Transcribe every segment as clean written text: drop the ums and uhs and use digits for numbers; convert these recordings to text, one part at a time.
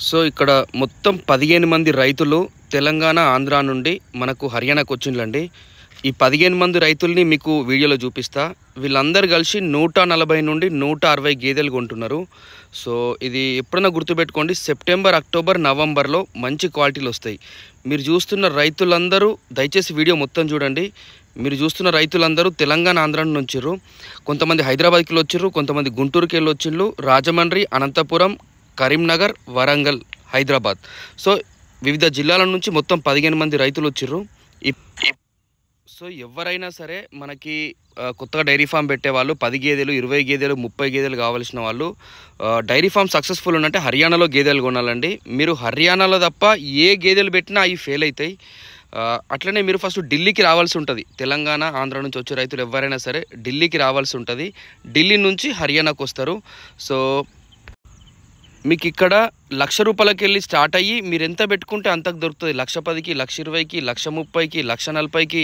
So ఇక్కడ మొత్తం 15 మంది రైతులు తెలంగాణ ఆంధ్ర నుండి మనకు హర్యానాకు వచ్చిండ్లండి. ఈ 15 మంది రైతుల్ని మీకు వీడియోలో చూపిస్తా. వీళ్ళందరూ కలిసి 140 నుండి 160 గేదెలు కొంటున్నారు. సో ఇది ఎప్పుడైనా గుర్తుపెట్టుకోండి, సెప్టెంబర్, అక్టోబర్, నవంబర్లో మంచి క్వాలిటీలు వస్తాయి. మీరు చూస్తున్న రైతులందరూ దయచేసి వీడియో మొత్తం చూడండి. మీరు చూస్తున్న రైతులందరూ తెలంగాణ, ఆంధ్ర నుంచి వచ్చిర్రు. కొంతమంది హైదరాబాద్కి వచ్చిర్రు, కొంతమంది గుంటూరుకి వెళ్ళి వచ్చిండ్రు, రాజమండ్రి, అనంతపురం, కరీంనగర్, వరంగల్, హైదరాబాద్. సో వివిధ జిల్లాల నుంచి మొత్తం 15 మంది రైతులు వచ్చిర్రు. సో ఎవరైనా సరే మనకి కొత్తగా డైరీ ఫామ్ పెట్టేవాళ్ళు 10 గేదెలు, 20 గేదెలు, 30 గేదెలు కావాల్సిన వాళ్ళు డైరీ ఫామ్ సక్సెస్ఫుల్ ఉన్నట్టే హర్యానాలో గేదెలు కొనాలండి. మీరు హర్యానాలో తప్ప ఏ గేదెలు పెట్టినా అవి ఫెయిల్ అవుతాయి. అట్లనే మీరు ఫస్ట్ ఢిల్లీకి రావాల్సి ఉంటుంది. తెలంగాణ, ఆంధ్ర నుంచి వచ్చే రైతులు ఎవరైనా సరే ఢిల్లీకి రావాల్సి ఉంటుంది. ఢిల్లీ నుంచి హర్యానాకు వస్తారు. సో మీకు ఇక్కడ 1,00,000 రూపాయలకి వెళ్ళి స్టార్ట్ అయ్యి మీరు ఎంత పెట్టుకుంటే అంతకు దొరుకుతుంది. 1,10,000కి, 1,20,000కి, 1,30,000కి, 1,40,000కి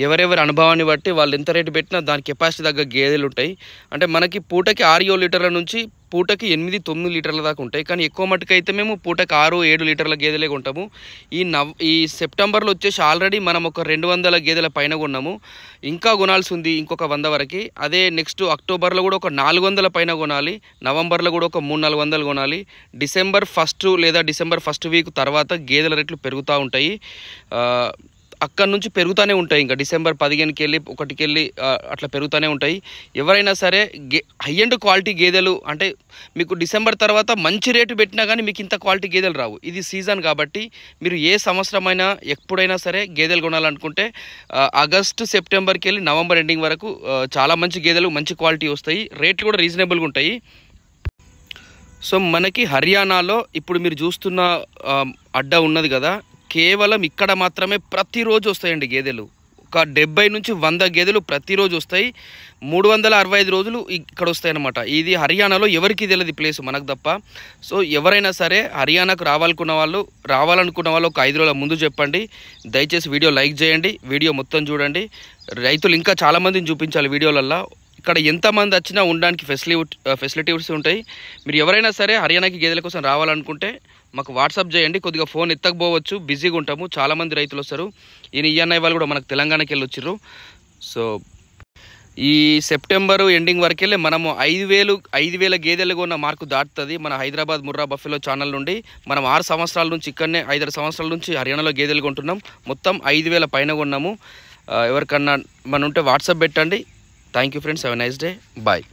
ఎవరెవరి అనుభవాన్ని బట్టి వాళ్ళు ఎంత రేటు పెట్టినా దాని కెపాసిటీ తగ్గ గేదెలు ఉంటాయి. అంటే మనకి పూటకి 6-7 లీటర్ల నుంచి పూటకి 8-9 లీటర్ల దాకా ఉంటాయి. కానీ ఎక్కువ మట్టుకు అయితే మేము పూటకి 6-7 లీటర్ల గేదెలే కొంటాము. ఈ సెప్టెంబర్లో వచ్చేసి ఆల్రెడీ మనం ఒక 200 గేదెల పైన కొన్నాము. ఇంకా కొనాల్సి ఉంది ఇంకొక 100 వరకు. అదే నెక్స్ట్ అక్టోబర్లో కూడా ఒక 400 పైన కొనాలి. నవంబర్లో కూడా ఒక 300-400 కొనాలి. డిసెంబర్ 1 లేదా డిసెంబర్ 1 వీక్ తర్వాత గేదెల రేట్లు పెరుగుతూ ఉంటాయి. అక్కడి నుంచి పెరుగుతూనే ఉంటాయి. ఇంకా డిసెంబర్ 15కి వెళ్ళి 1కి వెళ్ళి అట్లా పెరుగుతూనే ఉంటాయి. ఎవరైనా సరే హై అండ్ క్వాలిటీ గేదెలు అంటే మీకు డిసెంబర్ తర్వాత మంచి రేటు పెట్టినా కానీ మీకు ఇంత క్వాలిటీ గేదెలు రావు. ఇది సీజన్ కాబట్టి మీరు ఏ సంవత్సరమైనా ఎప్పుడైనా సరే గేదెలు కొనాలనుకుంటే ఆగస్టు, సెప్టెంబర్కి వెళ్ళి నవంబర్ ఎండింగ్ వరకు చాలా మంచి గేదెలు మంచి క్వాలిటీ వస్తాయి. రేట్లు కూడా రీజనబుల్గా ఉంటాయి. సో మనకి హర్యానాలో ఇప్పుడు మీరు చూస్తున్న అడ్డ ఉన్నది కదా, కేవలం ఇక్కడ మాత్రమే ప్రతిరోజు వస్తాయండి గేదెలు. ఒక 70 నుంచి 100 గేదెలు ప్రతిరోజు వస్తాయి. 365 రోజులు ఇక్కడ వస్తాయి అన్నమాట. ఇది హర్యానాలో ఎవరికి తెలియదు ప్లేస్, మనకు తప్ప. సో ఎవరైనా సరే హర్యానాకు రావాలనుకున్న వాళ్ళు ఒక 5 రోజుల ముందు చెప్పండి. దయచేసి వీడియో లైక్ చేయండి, వీడియో మొత్తం చూడండి. రైతులు ఇంకా చాలామందిని చూపించాలి వీడియోలల్లో. ఇక్కడ ఎంతమంది వచ్చినా ఉండడానికి ఫెసిలిటీస్ ఉంటాయి. మీరు ఎవరైనా సరే హర్యానాకి గేదెల కోసం రావాలనుకుంటే మాకు వాట్సాప్ చేయండి. కొద్దిగా ఫోన్ ఎత్తకపోవచ్చు, బిజీగా ఉంటాము. చాలామంది రైతులు వస్తారు. ఈయన వాళ్ళు కూడా మనకు తెలంగాణకి వెళ్ళి వచ్చిర్రు. సో ఈ సెప్టెంబరు ఎండింగ్ వరకు వెళ్ళి మనము 5,000 గేదెలు కొన్న మార్కు దాటుతుంది. మన హైదరాబాద్ ముర్రా బఫెలో ఛానల్ నుండి మనం 6 సంవత్సరాల నుంచి ఇక్కడనే 5 సంవత్సరాల నుంచి హర్యానాలో గేదెలు కొంటున్నాం. మొత్తం 5,000 పైన కొన్నాము. ఎవరికన్నా మన ఉంటే వాట్సాప్ పెట్టండి. Thank you friends, have a nice day, bye.